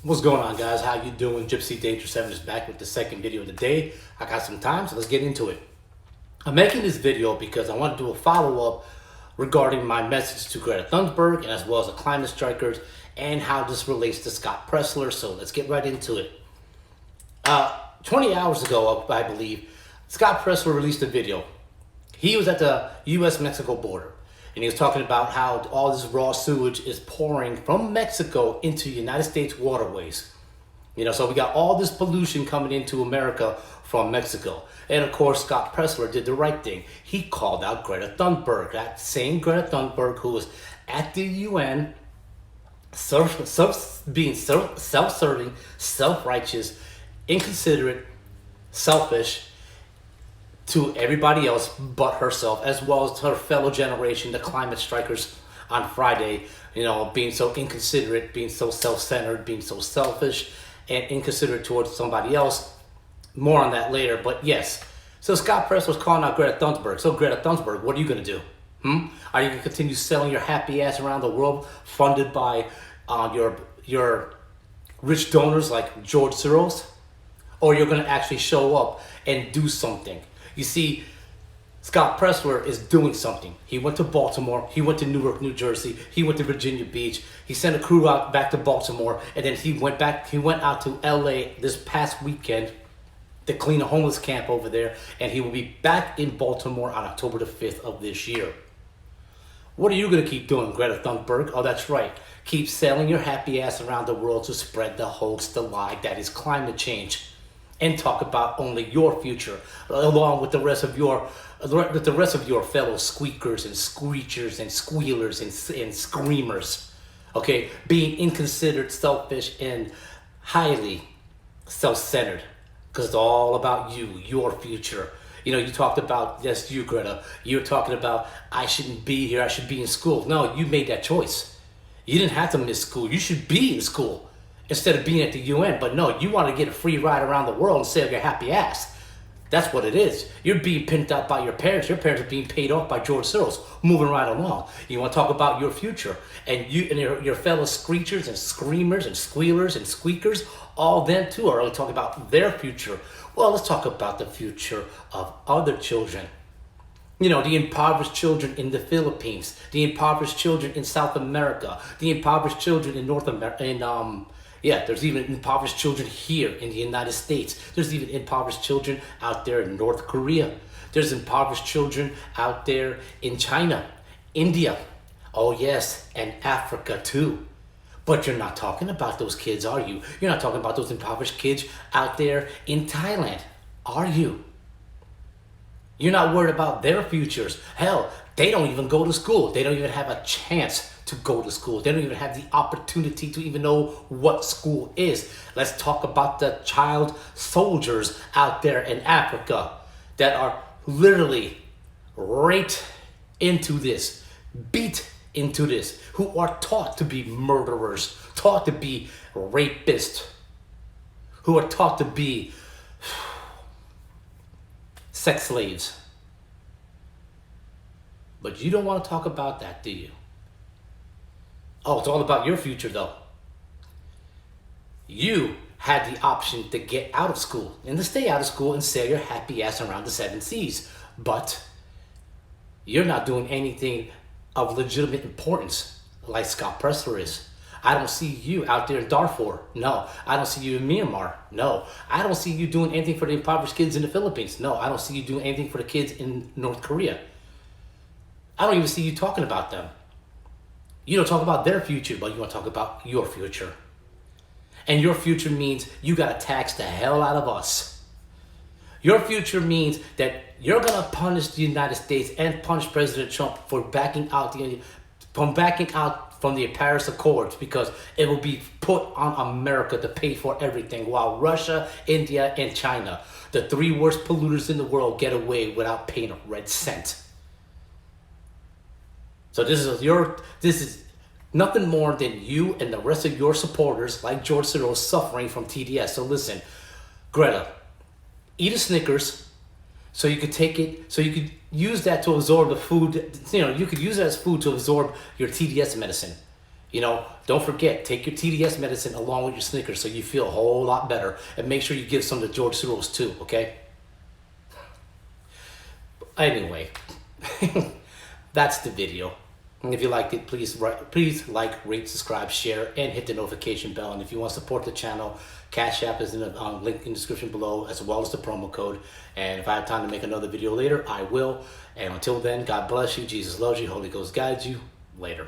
What's going on, guys? How you doing? Gypsy Danger 7 is back with the second video of the day. I got some time, so let's get into it. I'm making this video because I want to do a follow-up regarding my message to Greta Thunberg and as well as the climate strikers and how this relates to Scott Presler. So let's get right into it. 20 hours ago, I believe, Scott Presler released a video. He was at the U.S.-Mexico border, and he was talking about how all this raw sewage is pouring from Mexico into United States waterways. So we got all this pollution coming into America from Mexico. And of course, Scott Presler did the right thing. He called out Greta Thunberg, that same Greta Thunberg who was at the UN, being self-serving, self-righteous, inconsiderate, selfish, to everybody else but herself, as well as her fellow generation, the climate strikers on Friday, being so inconsiderate, being so self-centered, being so selfish and inconsiderate towards somebody else. More on that later, but yes. So Scott Presler was calling out Greta Thunberg. So Greta Thunberg, what are you going to do? Are you going to continue selling your happy ass around the world, funded by your rich donors like George Soros? Or you're going to actually show up and do something? You see, Scott Presler is doing something. He went to Baltimore, he went to Newark, New Jersey, he went to Virginia Beach, he sent a crew out back to Baltimore, and then he went out to LA this past weekend to clean a homeless camp over there, and he will be back in Baltimore on October the 5th of this year. What are you going to keep doing, Greta Thunberg? Oh, that's right. Keep selling your happy ass around the world to spread the hoax, the lie that is climate change, and talk about only your future, along with the rest of your fellow squeakers and screechers and squealers and screamers. Okay, being inconsiderate, selfish, and highly self-centered, because it's all about you, your future. You talked about, yes, you, Greta, you're talking about, I shouldn't be here, I should be in school. No, you made that choice. You didn't have to miss school. You should be in school instead of being at the UN. But no, you want to get a free ride around the world and save your happy ass. That's what it is. You're being pimped out by your parents. Your parents are being paid off by George Soros, moving right along. You want to talk about your future, and your fellow screechers and screamers and squealers and squeakers, all them too are talking about their future. Well, let's talk about the future of other children. The impoverished children in the Philippines, the impoverished children in South America, the impoverished children in North America, there's even impoverished children here in the United States. There's even impoverished children out there in North Korea. There's impoverished children out there in China, India, oh yes, and Africa too. But you're not talking about those kids, are you? You're not talking about those impoverished kids out there in Thailand, are you? You're not worried about their futures. Hell, they don't even go to school. They don't even have a chance to go to school. They don't even have the opportunity to even know what school is. Let's talk about the child soldiers out there in Africa that are literally raped into this, beat into this, who are taught to be murderers, taught to be rapists, who are taught to be sex slaves. But you don't want to talk about that, do you? Oh, it's all about your future, though. You had the option to get out of school and to stay out of school and sail your happy ass around the seven seas. But you're not doing anything of legitimate importance like Scott Presler is. I don't see you out there in Darfur. No. I don't see you in Myanmar. No. I don't see you doing anything for the impoverished kids in the Philippines. No. I don't see you doing anything for the kids in North Korea. I don't even see you talking about them. You don't talk about their future, but you want to talk about your future. And your future means you got to tax the hell out of us. Your future means that you're going to punish the United States and punish President Trump for backing out from the Paris Accords, because it will be put on America to pay for everything, while Russia, India, and China, the three worst polluters in the world, get away without paying a red cent. So this is nothing more than you and the rest of your supporters like George Soros suffering from TDS. So listen, Greta, eat a Snickers so you could take it, so you could use that to absorb the food. You could use that as food to absorb your TDS medicine. You know, don't forget, take your TDS medicine along with your Snickers so you feel a whole lot better. And make sure you give some to George Soros too, okay? Anyway, that's the video. And if you liked it, please like, rate, subscribe, share, and hit the notification bell. And if you want to support the channel, Cash App is in the link in the description below, as well as the promo code. And if I have time to make another video later, I will. And until then, God bless you. Jesus loves you. Holy Ghost guides you. Later.